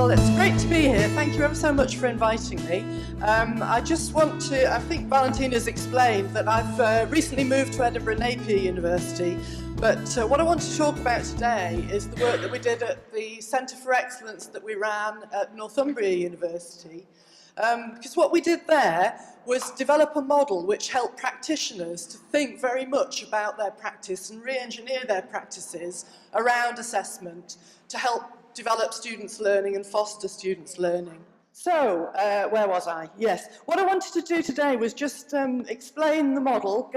Well, it's great to be here. Thank you ever so much for inviting me. I just want to, I think Valentina's explained that I've recently moved to Edinburgh Napier University, but what I want to talk about today is the work that we did at the Centre for Excellence that we ran at Northumbria University. Because what we did there was develop a model which helped practitioners to think very much about their practice and re-engineer their practices around assessment to help develop students' learning and foster students' learning. So, where was I? Yes. What I wanted to do today was just explain the model,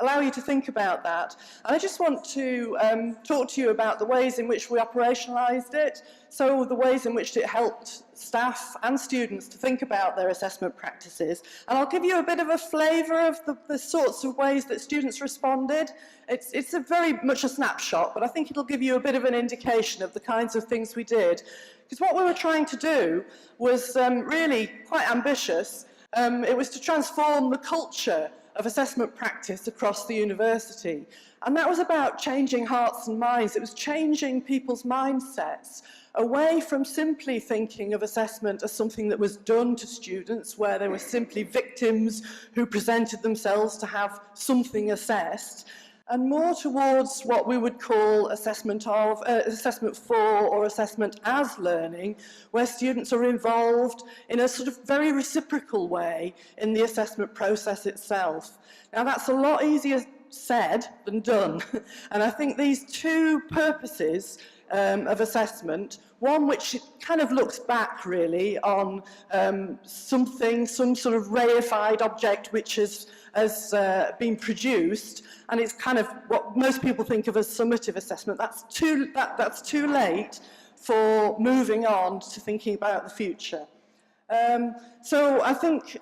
allow you to think about that. And I just want to talk to you about the ways in which we operationalised it, so the ways in which it helped staff and students to think about their assessment practices. And I'll give you a bit of a flavour of the sorts of ways that students responded. It's a very much a snapshot, but I think it'll give you a bit of an indication of the kinds of things we did. Because what we were trying to do was really quite ambitious. It was to transform the culture of assessment practice across the university. And that was about changing hearts and minds. It was changing people's mindsets away from simply thinking of assessment as something that was done to students, where they were simply victims who presented themselves to have something assessed, and more towards what we would call assessment for or assessment as learning, where students are involved in a sort of very reciprocal way in the assessment process itself. Now, that's a lot easier said than done, and I think these two purposes of assessment, one which kind of looks back really on some sort of reified object which has been produced, and it's kind of what most people think of as summative assessment. That's too late for moving on to thinking about the future. So I think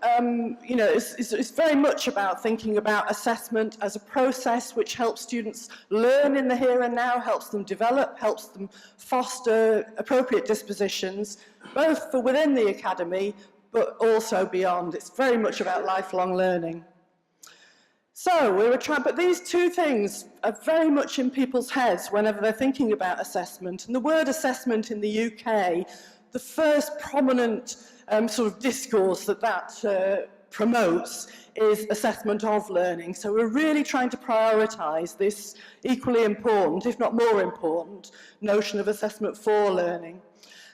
you know, it's very much about thinking about assessment as a process which helps students learn in the here and now, helps them develop, helps them foster appropriate dispositions, both for within the academy but also beyond. It's very much about lifelong learning. So we were trying, but these two things are very much in people's heads whenever they're thinking about assessment. And the word assessment in the UK, the first prominent sort of discourse that promotes is assessment of learning. So we're really trying to prioritise this equally important, if not more important, notion of assessment for learning.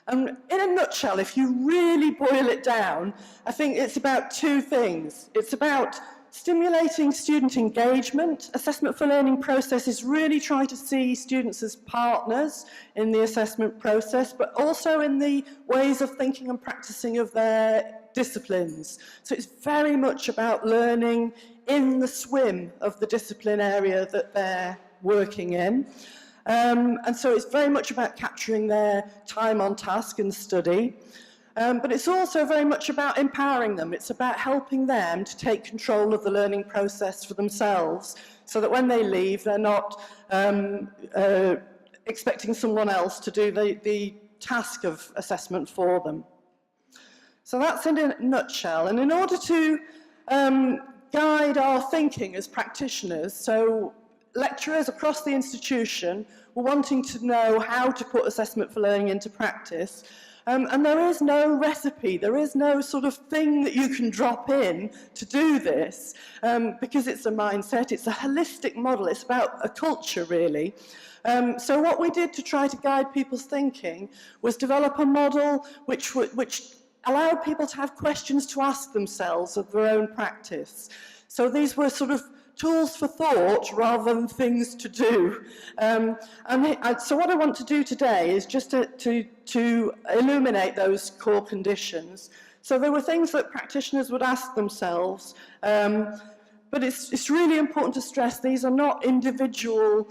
And in a nutshell, if you really boil it down, I think it's about two things. It's about stimulating student engagement. Assessment for learning process is really trying to see students as partners in the assessment process, but also in the ways of thinking and practicing of their disciplines. So it's very much about learning in the swim of the discipline area that they're working in. And so it's very much about capturing their time on task and study. But it's also very much about empowering them. It's about helping them to take control of the learning process for themselves, so that when they leave, they're not expecting someone else to do the task of assessment for them. So that's in a nutshell. And in order to guide our thinking as practitioners, so lecturers across the institution were wanting to know how to put assessment for learning into practice. And there is no recipe, there is no sort of thing that you can drop in to do this, because it's a mindset, it's a holistic model, it's about a culture really. So what we did to try to guide people's thinking was develop a model which allowed people to have questions to ask themselves of their own practice. So these were sort of tools for thought rather than things to do. So what I want to do today is just to illuminate those core conditions. So there were things that practitioners would ask themselves, but it's really important to stress these are not individual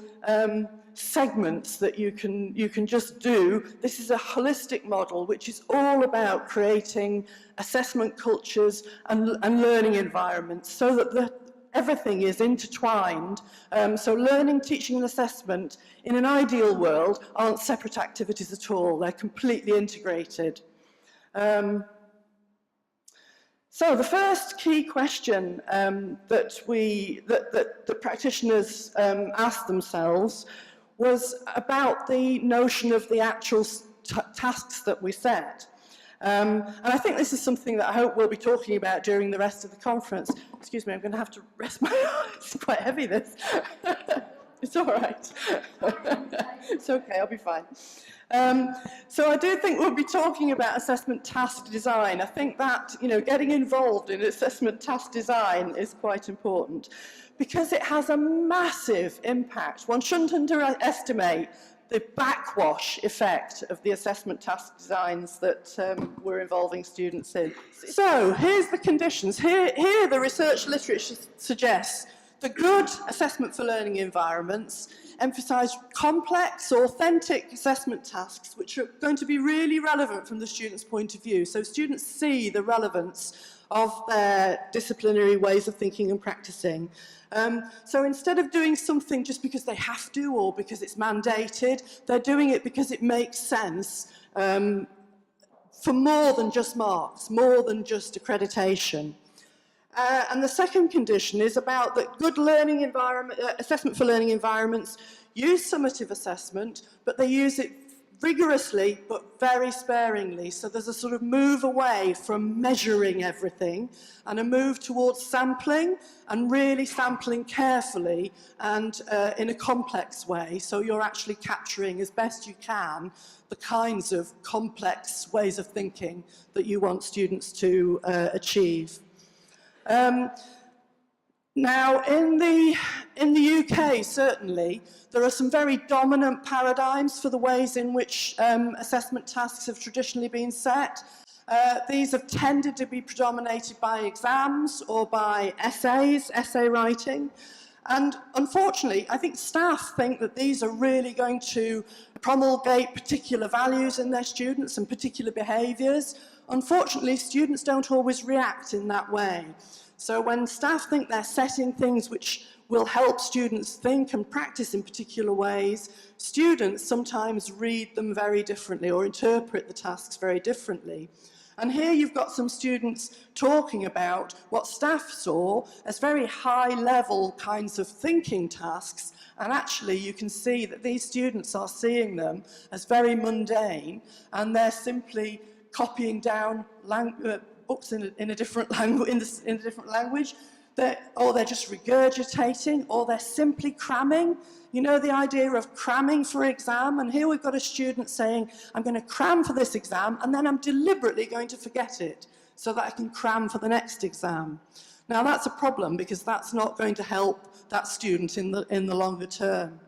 segments that you can just do. This is a holistic model which is all about creating assessment cultures and learning environments so that everything is intertwined. So learning, teaching and assessment in an ideal world aren't separate activities at all. They're completely integrated. So the first key question that practitioners asked themselves was about the notion of the actual tasks that we set. And I think this is something that I hope we'll be talking about during the rest of the conference. Excuse me, I'm going to have to rest my eyes. It's quite heavy, this. It's all right. It's okay, I'll be fine. So I do think we'll be talking about assessment task design. I think that, getting involved in assessment task design is quite important because it has a massive impact. One shouldn't underestimate the backwash effect of the assessment task designs that we're involving students in. So here's the conditions. Here the research literature suggests the good assessment for learning environments emphasise complex, authentic assessment tasks which are going to be really relevant from the student's point of view. So students see the relevance of their disciplinary ways of thinking and practicing. So instead of doing something just because they have to or because it's mandated, they're doing it because it makes sense for more than just marks, more than just accreditation. And the second condition is about that good learning environment, assessment for learning environments use summative assessment, but they use it rigorously but very sparingly. So there's a sort of move away from measuring everything and a move towards sampling and really sampling carefully and in a complex way. So you're actually capturing as best you can the kinds of complex ways of thinking that you want students to achieve. Now, in the UK, certainly, there are some very dominant paradigms for the ways in which assessment tasks have traditionally been set. These have tended to be predominated by exams or by essays, essay writing. And unfortunately, I think staff think that these are really going to promulgate particular values in their students and particular behaviours. Unfortunately, students don't always react in that way. So when staff think they're setting things which will help students think and practice in particular ways, students sometimes read them very differently or interpret the tasks very differently. And here you've got some students talking about what staff saw as very high-level kinds of thinking tasks, and actually you can see that these students are seeing them as very mundane, and they're simply copying down books in a different language, or they're just regurgitating, or they're simply cramming. You know, the idea of cramming for exam, and here we've got a student saying, I'm going to cram for this exam, and then I'm deliberately going to forget it, so that I can cram for the next exam. Now that's a problem, because that's not going to help that student in the longer term.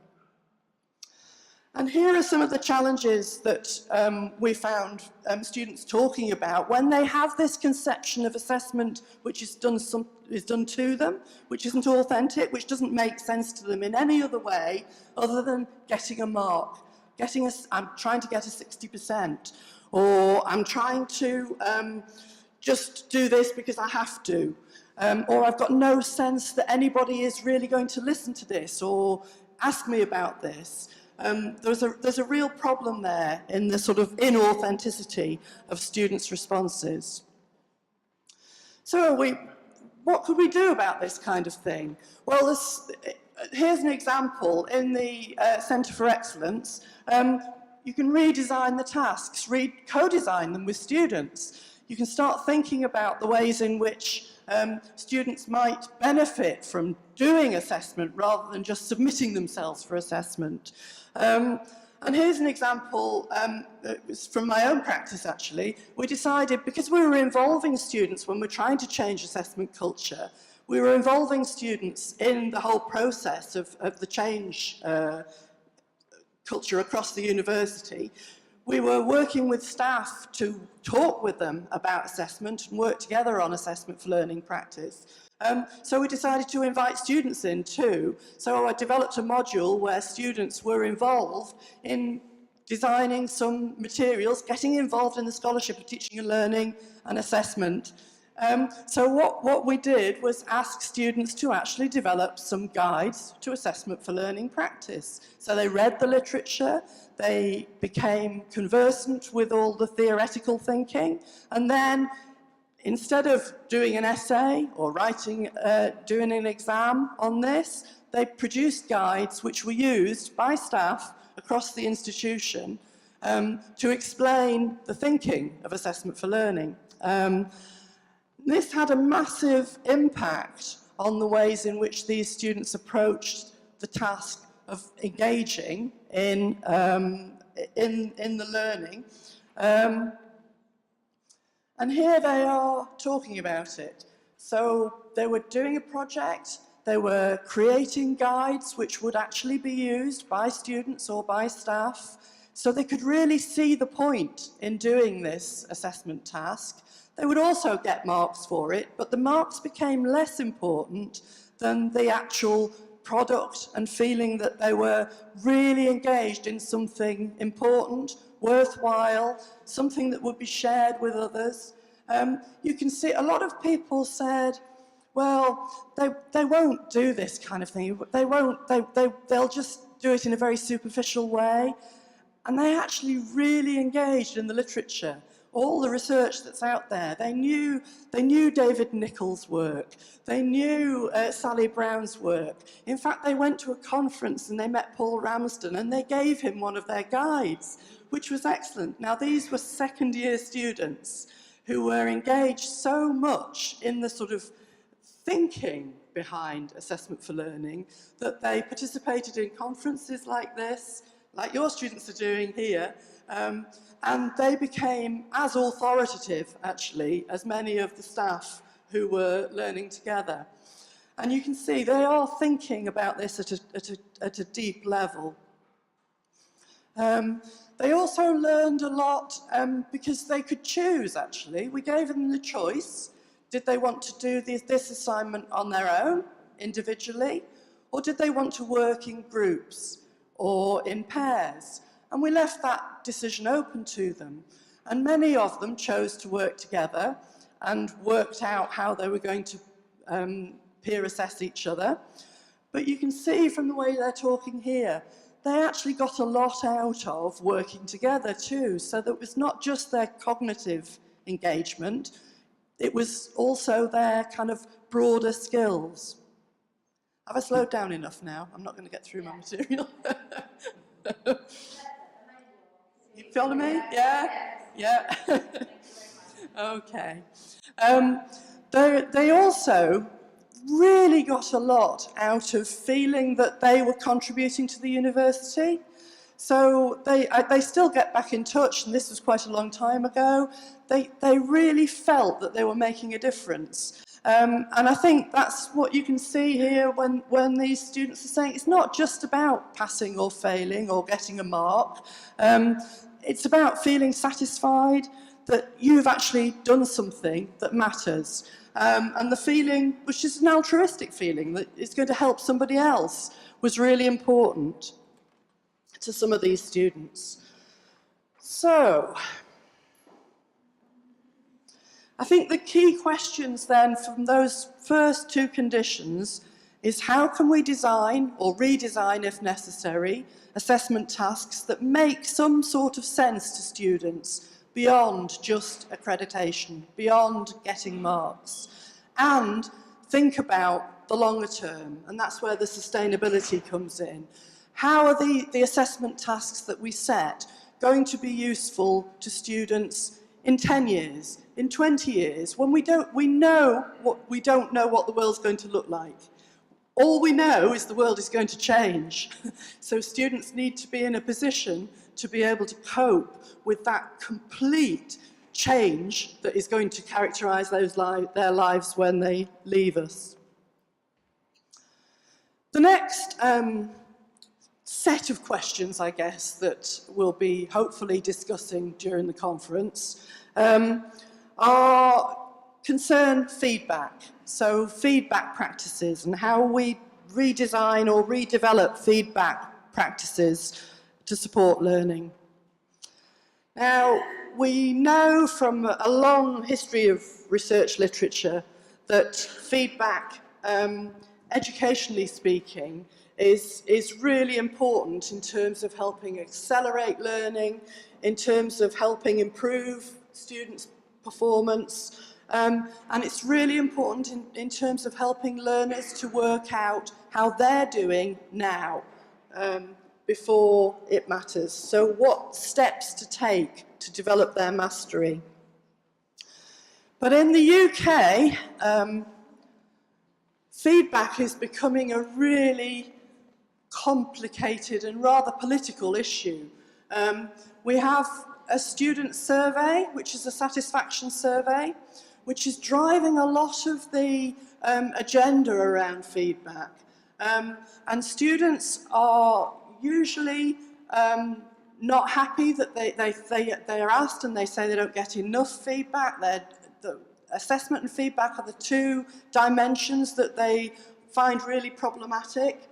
And here are some of the challenges that we found students talking about when they have this conception of assessment which is done to them, which isn't authentic, which doesn't make sense to them in any other way other than getting a mark. I'm trying to get a 60%, or I'm trying to just do this because I have to, or I've got no sense that anybody is really going to listen to this or ask me about this. There's a real problem there in the sort of inauthenticity of students' responses. So what could we do about this kind of thing? Well, here's an example. In the Centre for Excellence, you can redesign the tasks, co-design them with students. You can start thinking about the ways in which students might benefit from doing assessment rather than just submitting themselves for assessment. And here's an example from my own practice, actually. We decided, because we were involving students when we're trying to change assessment culture, we were involving students in the whole process of the change culture across the university. We were working with staff to talk with them about assessment and work together on assessment for learning practice. So we decided to invite students in too. So I developed a module where students were involved in designing some materials, getting involved in the scholarship of teaching and learning and assessment. So what we did was ask students to actually develop some guides to assessment for learning practice. So they read the literature, they became conversant with all the theoretical thinking, and then instead of doing an essay or doing an exam on this, they produced guides which were used by staff across the institution to explain the thinking of assessment for learning. This had a massive impact on the ways in which these students approached the task of engaging in the learning. And here they are talking about it. So they were doing a project, they were creating guides which would actually be used by students or by staff, so they could really see the point in doing this assessment task. They would also get marks for it, but the marks became less important than the actual product and feeling that they were really engaged in something important, worthwhile, something that would be shared with others. You can see a lot of people said, well, they won't do this kind of thing. They'll just do it in a very superficial way. And they actually really engaged in the literature, all the research that's out there. They knew David Nichols' work. They knew Sally Brown's work. In fact, they went to a conference and they met Paul Ramsden and they gave him one of their guides, which was excellent. Now, these were second-year students who were engaged so much in the sort of thinking behind assessment for learning that they participated in conferences like this, like your students are doing here, and they became as authoritative, actually, as many of the staff who were learning together. And you can see they are thinking about this at a deep level. They also learned a lot because they could choose, actually. We gave them the choice. Did they want to do this assignment on their own, individually, or did they want to work in groups or in pairs? And we left that decision open to them. And many of them chose to work together and worked out how they were going to peer assess each other. But you can see from the way they're talking here, they actually got a lot out of working together too. So that it was not just their cognitive engagement, it was also their kind of broader skills. Have I slowed down enough now? I'm not going to get through my material. You follow me? Yeah? Yeah. Okay. They also really got a lot out of feeling that they were contributing to the university. So they still get back in touch, and this was quite a long time ago. They really felt that they were making a difference. And I think that's what you can see here when these students are saying it's not just about passing or failing or getting a mark. It's about feeling satisfied that you've actually done something that matters. And the feeling, which is an altruistic feeling, that it's going to help somebody else, was really important to some of these students. So, I think the key questions then from those first two conditions is how can we design, or redesign if necessary, assessment tasks that make some sort of sense to students beyond just accreditation, beyond getting marks, and think about the longer term, and that's where the sustainability comes in. How are the assessment tasks that we set going to be useful to students in 10 years, in 20 years, when we don't know what the world's going to look like? All we know is the world is going to change. So students need to be in a position to be able to cope with that complete change that is going to characterize their lives when they leave us. The next set of questions, I guess, that we'll be hopefully discussing during the conference are concern feedback. So feedback practices and how we redesign or redevelop feedback practices to support learning. Now, we know from a long history of research literature that feedback, educationally speaking, is really important in terms of helping accelerate learning, in terms of helping improve students' performance, and it's really important in terms of helping learners to work out how they're doing now, before it matters. So what steps to take to develop their mastery? But in the UK, feedback is becoming a really complicated and rather political issue. We have a student survey, which is a satisfaction survey, which is driving a lot of the agenda around feedback. And students are usually not happy that they are asked and they say they don't get enough feedback. The assessment and feedback are the two dimensions that they find really problematic.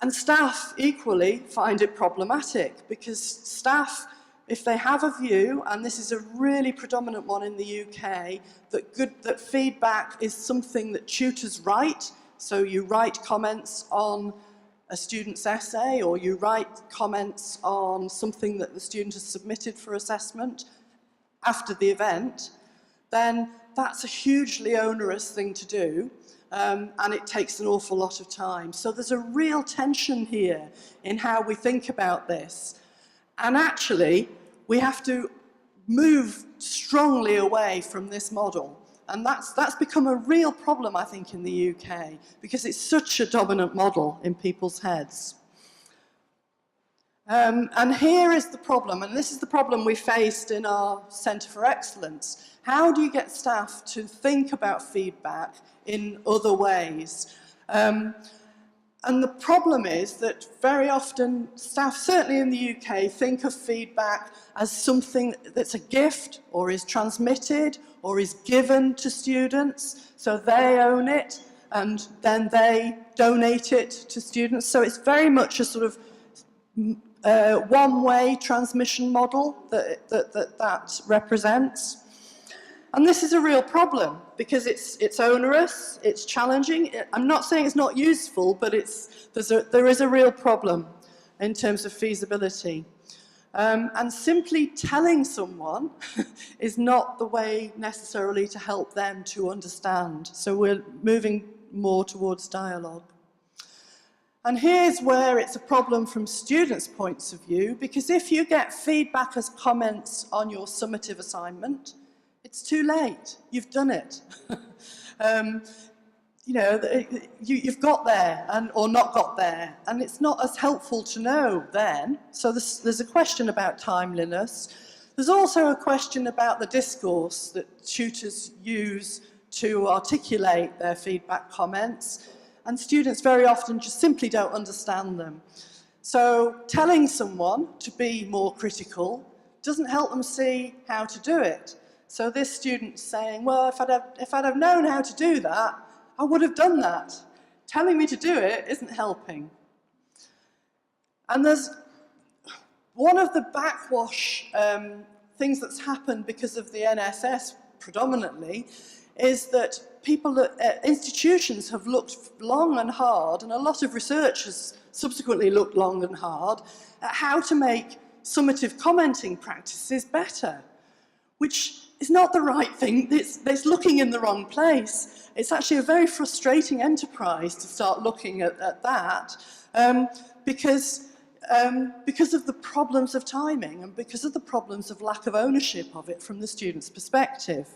And staff equally find it problematic because staff, if they have a view, and this is a really predominant one in the UK, that feedback is something that tutors write. So you write comments on a student's essay, or you write comments on something that the student has submitted for assessment after the event, then that's a hugely onerous thing to do, and it takes an awful lot of time. So there's a real tension here in how we think about this. And actually, we have to move strongly away from this model. And that's become a real problem, I think, in the UK, because it's such a dominant model in people's heads. And here is the problem, and this is the problem we faced in our Centre for Excellence. How do you get staff to think about feedback in other ways? And the problem is that very often staff, certainly in the UK, think of feedback as something that's a gift or is transmitted or is given to students, so they own it and then they donate it to students. So it's very much a sort of one-way transmission model that represents. And this is a real problem because it's onerous, it's challenging. I'm not saying it's not useful, but there is a real problem in terms of feasibility. And simply telling someone is not the way necessarily to help them to understand. So we're moving more towards dialogue. And here's where it's a problem from students' points of view, because if you get feedback as comments on your summative assignment, it's too late. You've done it. You know, you've got there or not got there, and it's not as helpful to know then. So there's a question about timeliness. There's also a question about the discourse that tutors use to articulate their feedback comments, and students very often just simply don't understand them. So telling someone to be more critical doesn't help them see how to do it. So this student's saying, well, if I'd have known how to do that, I would have done that. Telling me to do it isn't helping. And there's one of the backwash things that's happened because of the NSS predominantly is that institutions have looked long and hard, and a lot of research has subsequently looked long and hard at how to make summative commenting practices better, which is not the right thing. It's looking in the wrong place. It's actually a very frustrating enterprise to start looking at that because of the problems of timing and because of the problems of lack of ownership of it from the student's perspective.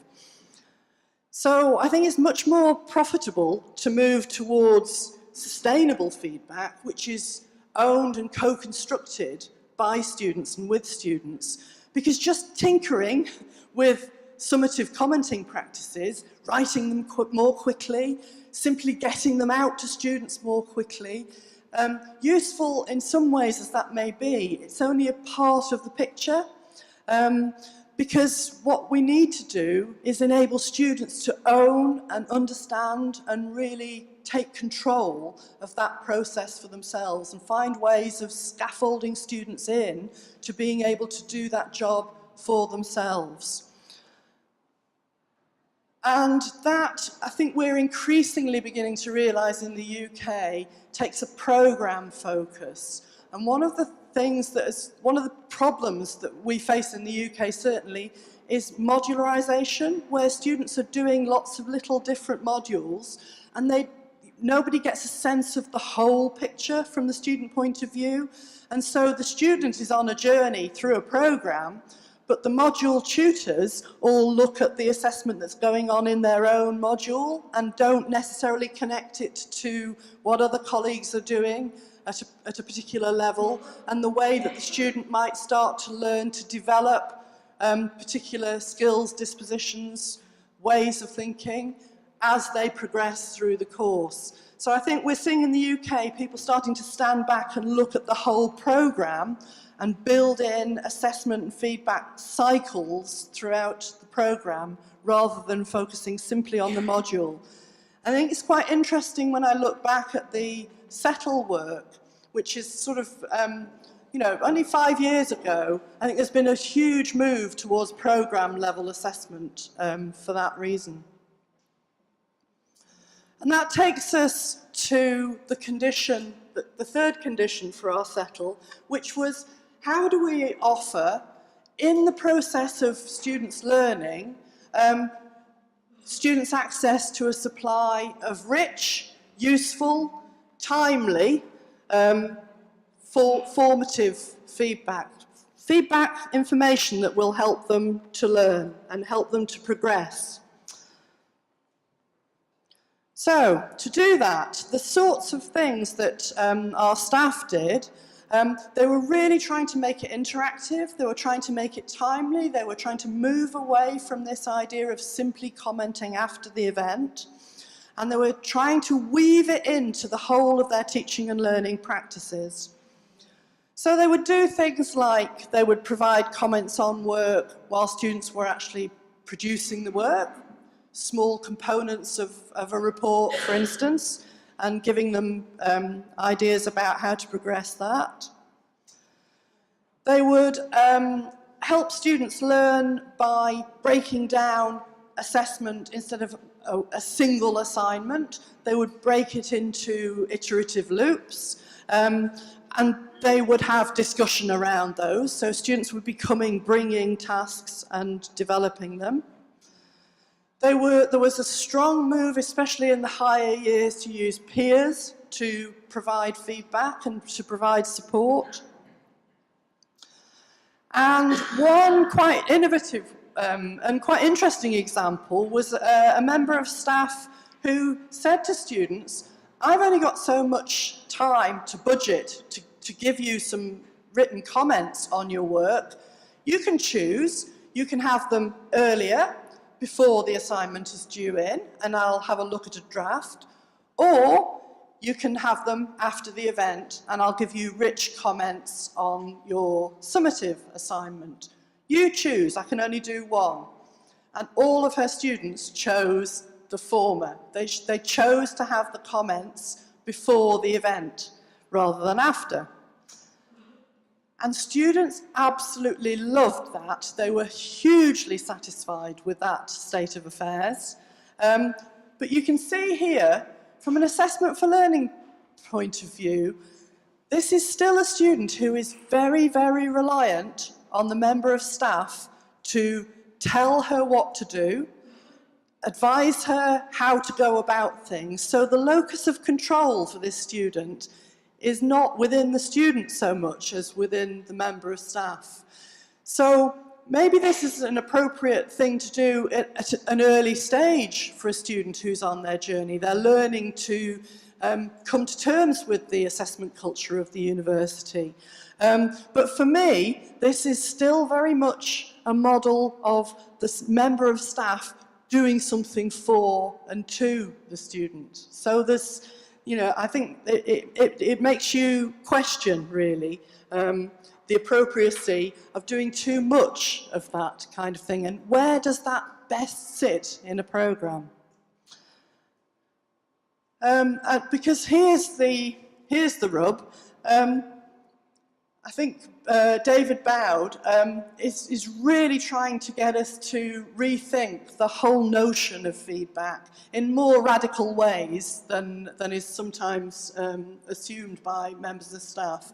So I think it's much more profitable to move towards sustainable feedback, which is owned and co-constructed by students and with students, because just tinkering with summative commenting practices, writing them more quickly, simply getting them out to students more quickly, useful in some ways as that may be, it's only a part of the picture. Because what we need to do is enable students to own and understand and really take control of that process for themselves and find ways of scaffolding students in to being able to do that job for themselves. And that, I think we're increasingly beginning to realise in the UK, takes a programme focus. And one of the problems that we face in the UK certainly is modularisation, where students are doing lots of little different modules, and nobody gets a sense of the whole picture from the student point of view. And so the student is on a journey through a program, but the module tutors all look at the assessment that's going on in their own module and don't necessarily connect it to what other colleagues are doing at a particular level, and the way that the student might start to learn to develop particular skills, dispositions, ways of thinking as they progress through the course. So I think we're seeing in the UK people starting to stand back and look at the whole programme and build in assessment and feedback cycles throughout the programme rather than focusing simply on the module. I think it's quite interesting when I look back at the Settle work, which is sort of, only 5 years ago. I think there's been a huge move towards programme level assessment for that reason. And that takes us to the condition, the third condition for our Settle, which was how do we offer, in the process of students learning, students access to a supply of rich, useful, timely, formative feedback. Feedback information that will help them to learn and help them to progress. So, to do that, the sorts of things that our staff did, they were really trying to make it interactive, they were trying to make it timely, they were trying to move away from this idea of simply commenting after the event, and they were trying to weave it into the whole of their teaching and learning practices. So they would do things like they would provide comments on work while students were actually producing the work, small components of a report, for instance, and giving them ideas about how to progress that. They would help students learn by breaking down assessment instead of a single assignment. They would break it into iterative loops, and they would have discussion around those. So students would be bringing tasks and developing them. There was a strong move, especially in the higher years, to use peers to provide feedback and to provide support. And one quite innovative and quite interesting example was a member of staff who said to students, I've only got so much time to budget to give you some written comments on your work. You can choose, you can have them earlier, before the assignment is due in, and I'll have a look at a draft, or you can have them after the event, and I'll give you rich comments on your summative assignment. You choose, I can only do one. And all of her students chose the former. They chose to have the comments before the event, rather than after. And students absolutely loved that. They were hugely satisfied with that state of affairs. But you can see here, from an assessment for learning point of view, this is still a student who is very, very reliant on the member of staff to tell her what to do, advise her how to go about things. So the locus of control for this student is not within the student so much as within the member of staff. So maybe this is an appropriate thing to do at an early stage for a student who's on their journey. They're learning to come to terms with the assessment culture of the university. But for me, this is still very much a model of the member of staff doing something for and to the student. So there's, I think it makes you question, really, the appropriacy of doing too much of that kind of thing, and where does that best sit in a programme? Because here's the rub. I think David Bowd is really trying to get us to rethink the whole notion of feedback in more radical ways than is sometimes assumed by members of staff.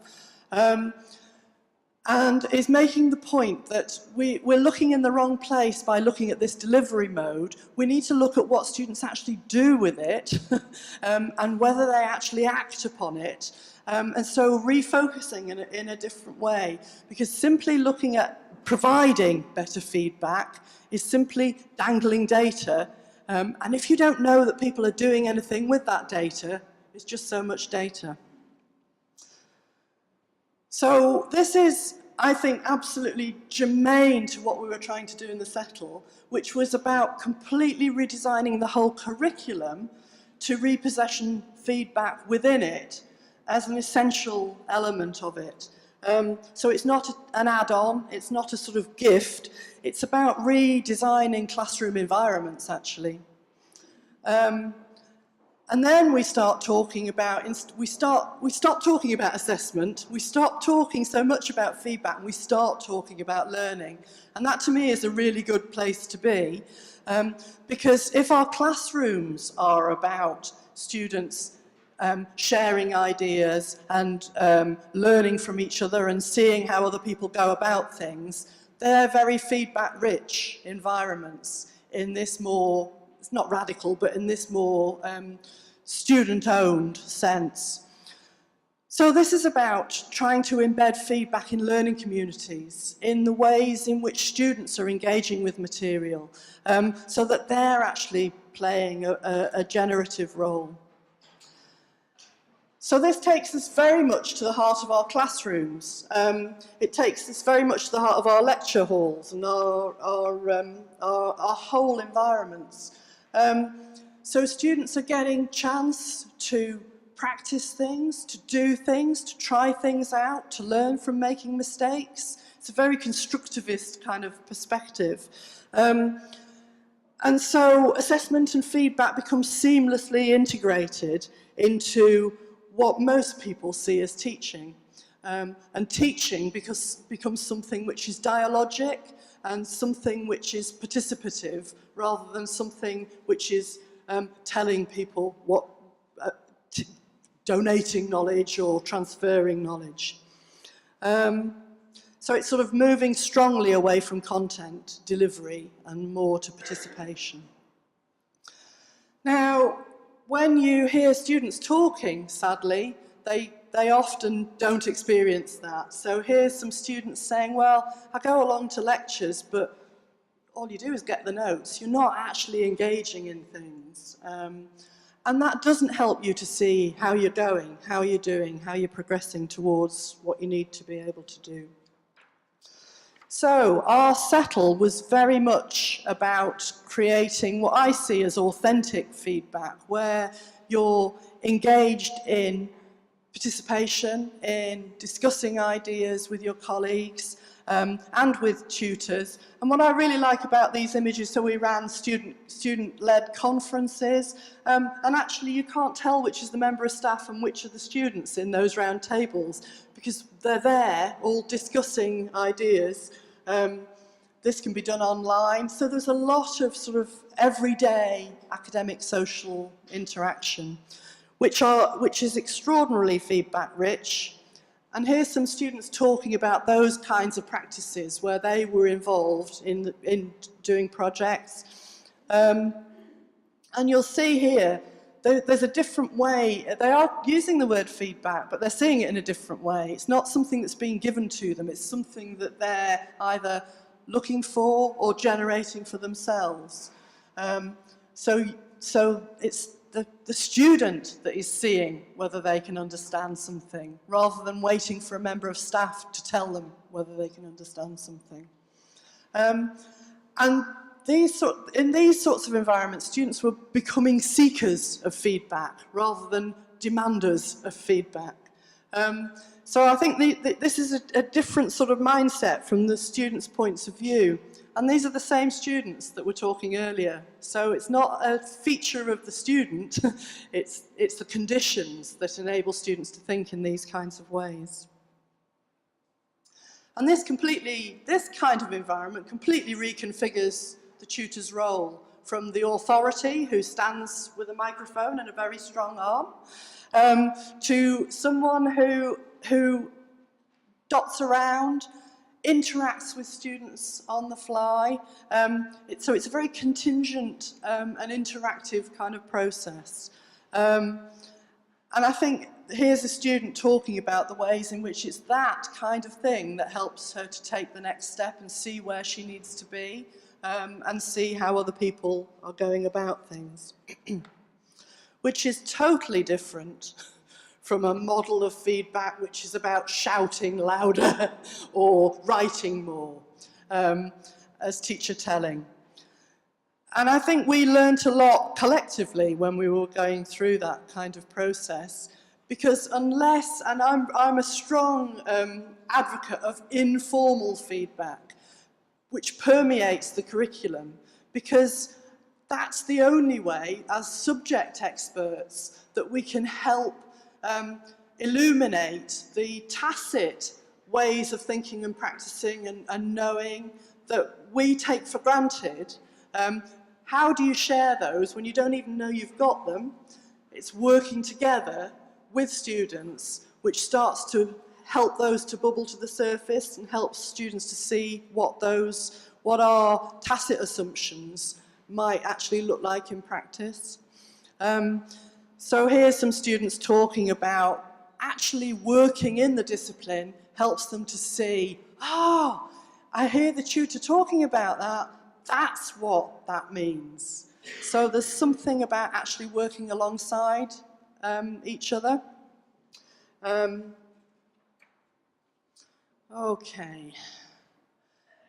and is making the point that we're looking in the wrong place by looking at this delivery mode. We need to look at what students actually do with it and whether they actually act upon it. And so refocusing in a different way, because simply looking at providing better feedback is simply dangling data. And if you don't know that people are doing anything with that data, it's just so much data. So this is, I think, absolutely germane to what we were trying to do in the Settle, which was about completely redesigning the whole curriculum to repossession feedback within it as an essential element of it. So it's not an add-on, it's not a sort of gift, it's about redesigning classroom environments, actually. And then we start talking about, we stop talking about assessment, we stop talking so much about feedback, and we start talking about learning. And that to me is a really good place to be, because if our classrooms are about students sharing ideas and learning from each other and seeing how other people go about things, they're very feedback-rich environments in this more, it's not radical, but in this more student-owned sense. So this is about trying to embed feedback in learning communities, in the ways in which students are engaging with material, so that they're actually playing a generative role. So this takes us very much to the heart of our classrooms. It takes us very much to the heart of our lecture halls and our whole environments. So students are getting chance to practice things, to do things, to try things out, to learn from making mistakes. It's a very constructivist kind of perspective. And so assessment and feedback become seamlessly integrated into what most people see as teaching. And teaching becomes something which is dialogic and something which is participative rather than something which is telling people what, donating knowledge or transferring knowledge. So it's sort of moving strongly away from content delivery and more to participation. Now, when you hear students talking, sadly, they often don't experience that. So here's some students saying, well, I go along to lectures, but all you do is get the notes. You're not actually engaging in things. And that doesn't help you to see how you're going, how you're doing, how you're progressing towards what you need to be able to do. So our Settle was very much about creating what I see as authentic feedback, where you're engaged in participation, in discussing ideas with your colleagues and with tutors. And what I really like about these images, so we ran student-led conferences, and actually you can't tell which is the member of staff and which are the students in those round tables, because they're there all discussing ideas. This can be done online, so there's a lot of sort of everyday academic social interaction, which is extraordinarily feedback rich. And here's some students talking about those kinds of practices where they were involved in doing projects. And you'll see here, there's a different way. They are using the word feedback, but they're seeing it in a different way. It's not something that's being given to them. It's something that they're either looking for or generating for themselves. So it's the student that is seeing whether they can understand something, rather than waiting for a member of staff to tell them whether they can understand something. And in these sorts of environments, students were becoming seekers of feedback rather than demanders of feedback. So I think this is a different sort of mindset from the students' points of view. And these are the same students that were talking earlier. So it's not a feature of the student, it's the conditions that enable students to think in these kinds of ways. And this kind of environment completely reconfigures the tutor's role, from the authority who stands with a microphone and a very strong arm, to someone who dots around interacts with students on the fly. So it's a very contingent and interactive kind of process. And I think here's a student talking about the ways in which it's that kind of thing that helps her to take the next step and see where she needs to be, and see how other people are going about things. Which is totally different from a model of feedback which is about shouting louder or writing more, as teacher telling. And I think we learnt a lot collectively when we were going through that kind of process, because unless, and I'm a strong advocate of informal feedback, which permeates the curriculum, because that's the only way, as subject experts, that we can help illuminate the tacit ways of thinking and practicing and knowing that we take for granted. How do you share those when you don't even know you've got them? It's working together with students, which starts to help those to bubble to the surface and helps students to see what our tacit assumptions might actually look like in practice. So here's some students talking about actually working in the discipline helps them to see, oh, I hear the tutor talking about that. That's what that means. So there's something about actually working alongside each other. Okay.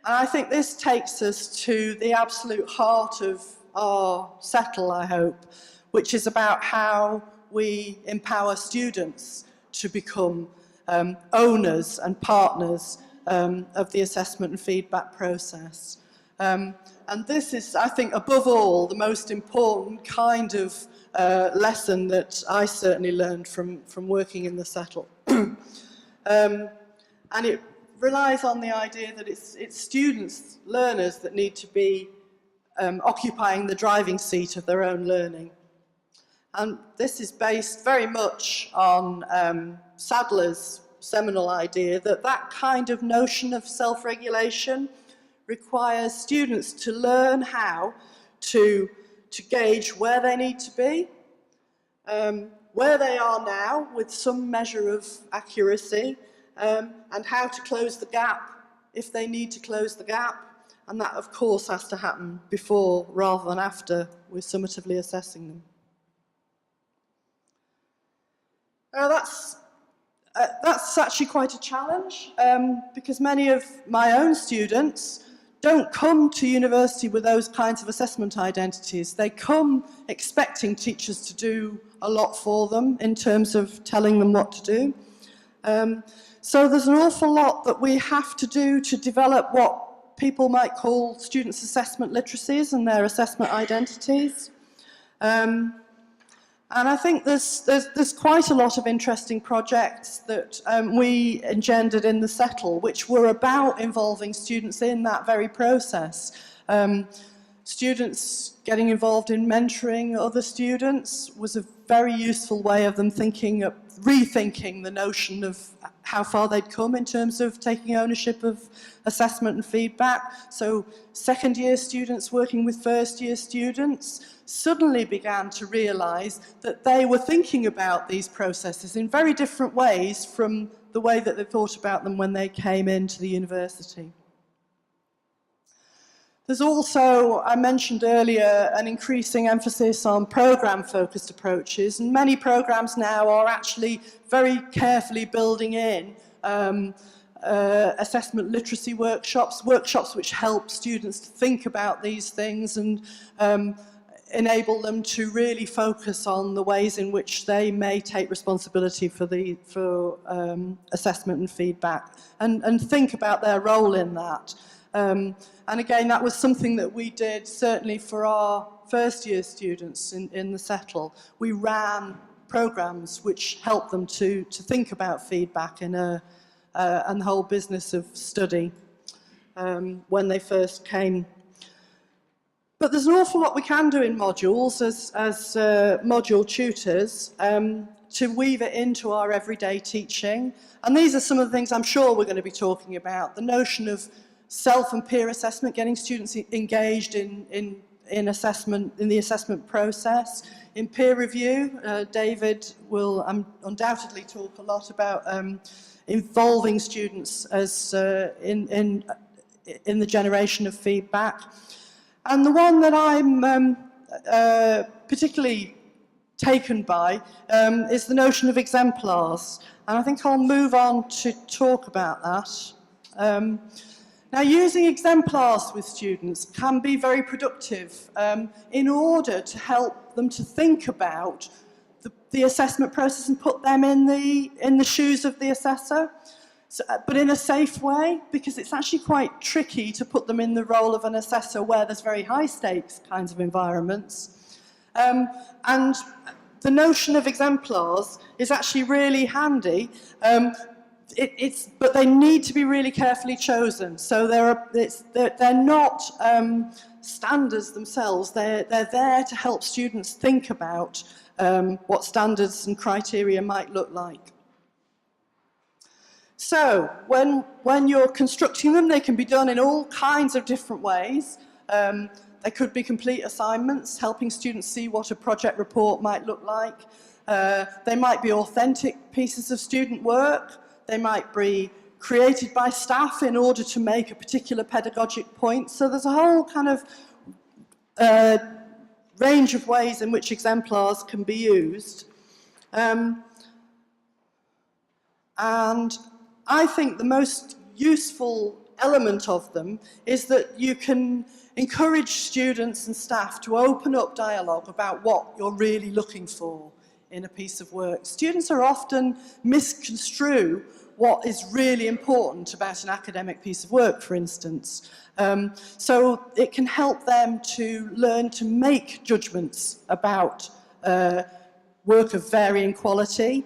And I think this takes us to the absolute heart of our settle, I hope, which is about how we empower students to become owners and partners of the assessment and feedback process. And this is, I think, above all, the most important kind of lesson that I certainly learned from working in the settle. And it relies on the idea that it's students, learners, that need to be occupying the driving seat of their own learning. And this is based very much on Sadler's seminal idea that that kind of notion of self-regulation requires students to learn how to gauge where they need to be, where they are now with some measure of accuracy, and how to close the gap if they need to close the gap. And that, of course, has to happen before rather than after we're summatively assessing them. That's actually quite a challenge, because many of my own students don't come to university with those kinds of assessment identities. They come expecting teachers to do a lot for them in terms of telling them what to do. So there's an awful lot that we have to do to develop what people might call students' assessment literacies and their assessment identities. And I think there's quite a lot of interesting projects that we engendered in the settle, which were about involving students in that very process. Students getting involved in mentoring other students was a very useful way of them rethinking the notion of how far they'd come in terms of taking ownership of assessment and feedback. So second year students working with first year students suddenly began to realise that they were thinking about these processes in very different ways from the way that they thought about them when they came into the university. There's also, I mentioned earlier, an increasing emphasis on programme-focused approaches, and many programmes now are actually very carefully building in assessment literacy workshops which help students to think about these things and enable them to really focus on the ways in which they may take responsibility for assessment and feedback and think about their role in that. And again, that was something that we did certainly for our first year students in the settle. We ran programs which helped them to think about feedback and the whole business of study when they first came. But there's an awful lot we can do in modules as module tutors to weave it into our everyday teaching. And these are some of the things I'm sure we're going to be talking about. The notion of self and peer assessment, getting students engaged in assessment, in the assessment process, in peer review. David will undoubtedly talk a lot about involving students as in the generation of feedback. And the one that I'm particularly taken by is the notion of exemplars. And I think I'll move on to talk about that. Now, using exemplars with students can be very productive in order to help them to think about the assessment process and put them in the shoes of the assessor, but in a safe way, because it's actually quite tricky to put them in the role of an assessor where there's very high stakes kinds of environments. And the notion of exemplars is actually really handy. But they need to be really carefully chosen. So they're not standards themselves. They're there to help students think about what standards and criteria might look like. So when you're constructing them, they can be done in all kinds of different ways. They could be complete assignments, helping students see what a project report might look like. They might be authentic pieces of student work. They might be created by staff in order to make a particular pedagogic point. So there's a whole kind of range of ways in which exemplars can be used. And I think the most useful element of them is that you can encourage students and staff to open up dialogue about what you're really looking for in a piece of work. Students are often misconstrue what is really important about an academic piece of work, for instance. So it can help them to learn to make judgments about work of varying quality.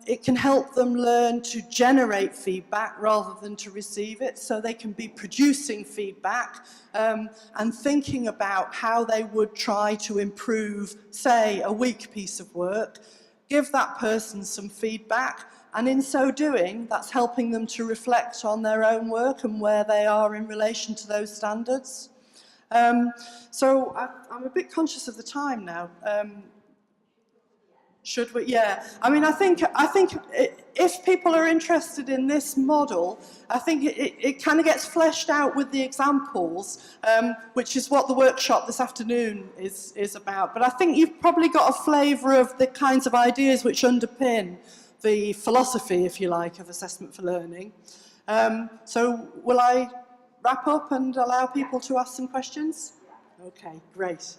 It can help them learn to generate feedback rather than to receive it, so they can be producing feedback and thinking about how they would try to improve, say, a weak piece of work, give that person some feedback, and in so doing, that's helping them to reflect on their own work and where they are in relation to those standards. So I'm a bit conscious of the time now. Should we? Yeah. I mean, I think if people are interested in this model, I think it kind of gets fleshed out with the examples, which is what the workshop this afternoon is about. But I think you've probably got a flavour of the kinds of ideas which underpin the philosophy, if you like, of assessment for learning. So will I wrap up and allow people to ask some questions? Okay, great.